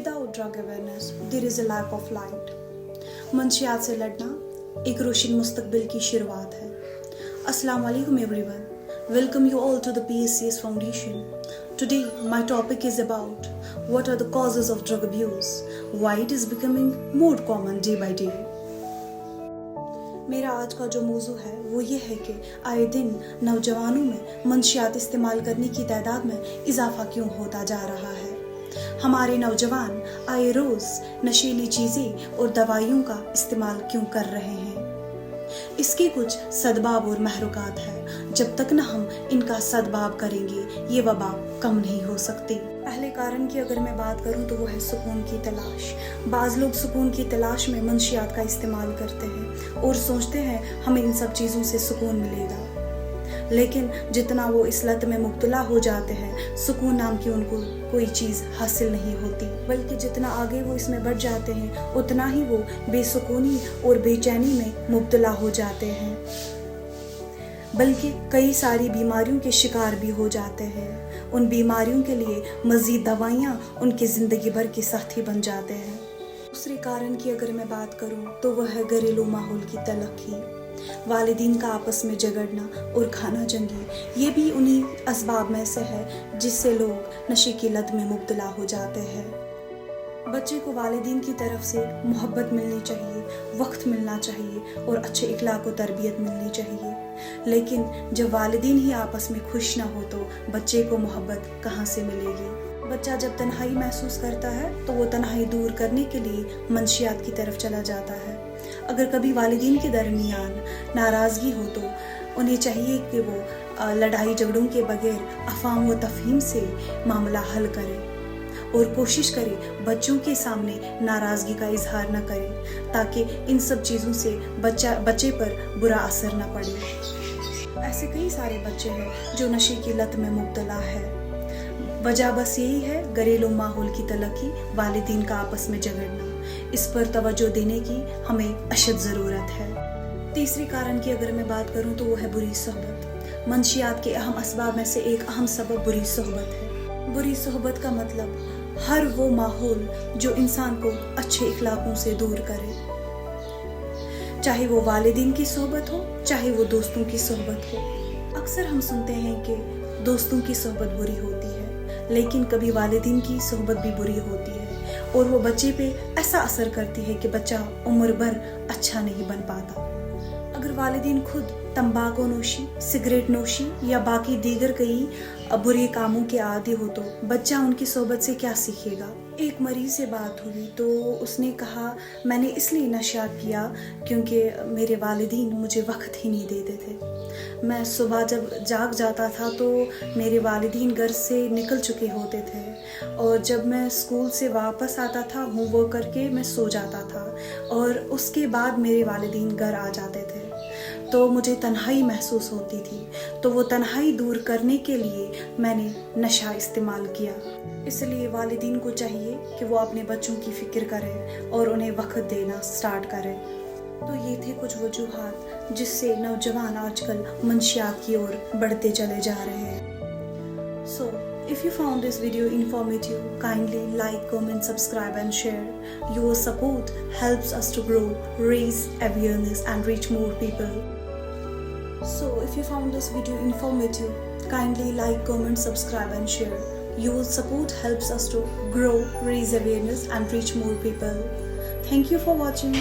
Without drug awareness, there is a lack of light. मंशियात से लड़ना एक रोशन मुस्तकबिल की शुरुआत है. Assalamu alaikum everyone. Welcome you all to the PSCS Foundation. Today my topic is about what are the causes of drug abuse, why it is becoming more common day by day. मेरा आज का जो मौजू है वो ये है कि आए दिन नौजवानों में मंशियात इस्तेमाल करने की तादाद में इजाफा क्यों होता जा रहा है. हमारे नौजवान आए रोज़ नशीली चीज़ें और दवाइयों का इस्तेमाल क्यों कर रहे हैं. इसके कुछ सदबाब और महरुकात है. जब तक न हम इनका सदबाब करेंगे ये वबा कम नहीं हो सकती. पहले कारण की अगर मैं बात करूं तो वो है सुकून की तलाश. बाज़ लोग सुकून की तलाश में मंशियात का इस्तेमाल करते हैं और सोचते हैं हमें इन सब चीज़ों से सुकून मिलेगा. लेकिन जितना वो इस लत में मुब्तला हो जाते हैं सुकून नाम की उनको कोई चीज़ हासिल नहीं होती, बल्कि जितना आगे वो इसमें बढ़ जाते हैं उतना ही वो बेसुकूनी और बेचैनी में मुब्तला हो जाते हैं, बल्कि कई सारी बीमारियों के शिकार भी हो जाते हैं. उन बीमारियों के लिए मज़ीद दवाइयाँ उनकी ज़िंदगी भर के साथी बन जाते हैं. दूसरे कारण की अगर मैं बात करूँ तो वह है घरेलू माहौल की तलखी. वालिदीन का आपस में झगड़ना और खाना जंगी, ये भी उन्हीं असबाब में से है जिससे लोग नशे की लत में मुब्तला हो जाते हैं. बच्चे को वालिदीन की तरफ से मोहब्बत मिलनी चाहिए, वक्त मिलना चाहिए और अच्छे इखलाक और तरबियत मिलनी चाहिए. लेकिन जब वालिदीन ही आपस में खुश ना हो तो बच्चे को मोहब्बत कहाँ से मिलेगी. बच्चा जब तन्हाई महसूस करता है तो वो तन्हाई दूर करने के लिए मंशियात की तरफ चला जाता है. अगर कभी वालिदीन के दरमियान नाराज़गी हो तो उन्हें चाहिए कि वो लड़ाई झगड़ों के बगैर अफ़ाम व तफ़हीम से मामला हल करें और कोशिश करें बच्चों के सामने नाराज़गी का इजहार न करें ताकि इन सब चीज़ों से बच्चे पर बुरा असर न पड़े. ऐसे कई सारे बच्चे हैं जो नशे की लत में मुब्तला है. वजह बस यही है घरेलू माहौल की तलखी, वालिदीन का आपस में झगड़ना. इस पर तवज्जो देने की हमें अशद ज़रूरत है. तीसरे कारण की अगर मैं बात करूं तो वो है बुरी सोहबत. मंशियात के अहम असबाब में से एक अहम सबब बुरी सोहबत है. बुरी सोहबत का मतलब हर वो माहौल जो इंसान को अच्छे इखलाकों से दूर करे, चाहे वो वालिदीन की सोहबत हो चाहे वो दोस्तों की सोहबत हो. अक्सर हम सुनते हैं कि दोस्तों की सोहबत बुरी होती है, लेकिन कभी वालिदीन की सोहबत भी बुरी होती है और वो बच्चे पे ऐसा असर करती है कि बच्चा उम्र भर अच्छा नहीं बन पाता. अगर वालिदीन खुद तंबाकू नोशी, सिगरेट नोशी या बाकी दीगर कई बुरे कामों के आदी हो तो बच्चा उनकी सोहबत से क्या सीखेगा. एक मरीज से बात हुई तो उसने कहा मैंने इसलिए नशा किया क्योंकि मेरे वालिदीन मुझे वक्त ही नहीं देते थे. मैं सुबह जब जाग जाता था तो मेरे वालिदीन घर से निकल चुके होते थे और जब मैं स्कूल से वापस आता था होमवर्क करके मैं सो जाता था और उसके बाद मेरे वालिदीन घर आ जाते थे तो मुझे तन्हाई महसूस होती थी. तो वो तन्हाई दूर करने के लिए मैंने नशा इस्तेमाल किया. इसलिए वालिदीन को चाहिए कि वो अपने बच्चों की फ़िक्र करें और उन्हें वक्त देना स्टार्ट करें. तो ये थे कुछ वजूहात जिससे नौजवान आजकल मंशियात की ओर बढ़ते चले जा रहे हैं. So, if you found this video informative, kindly like, comment, subscribe and share. Your support helps us to grow, raise awareness and reach more people. So, if you found this video informative, kindly like, comment, subscribe and share. Your support helps us to grow, raise awareness and reach more people. Thank you for watching.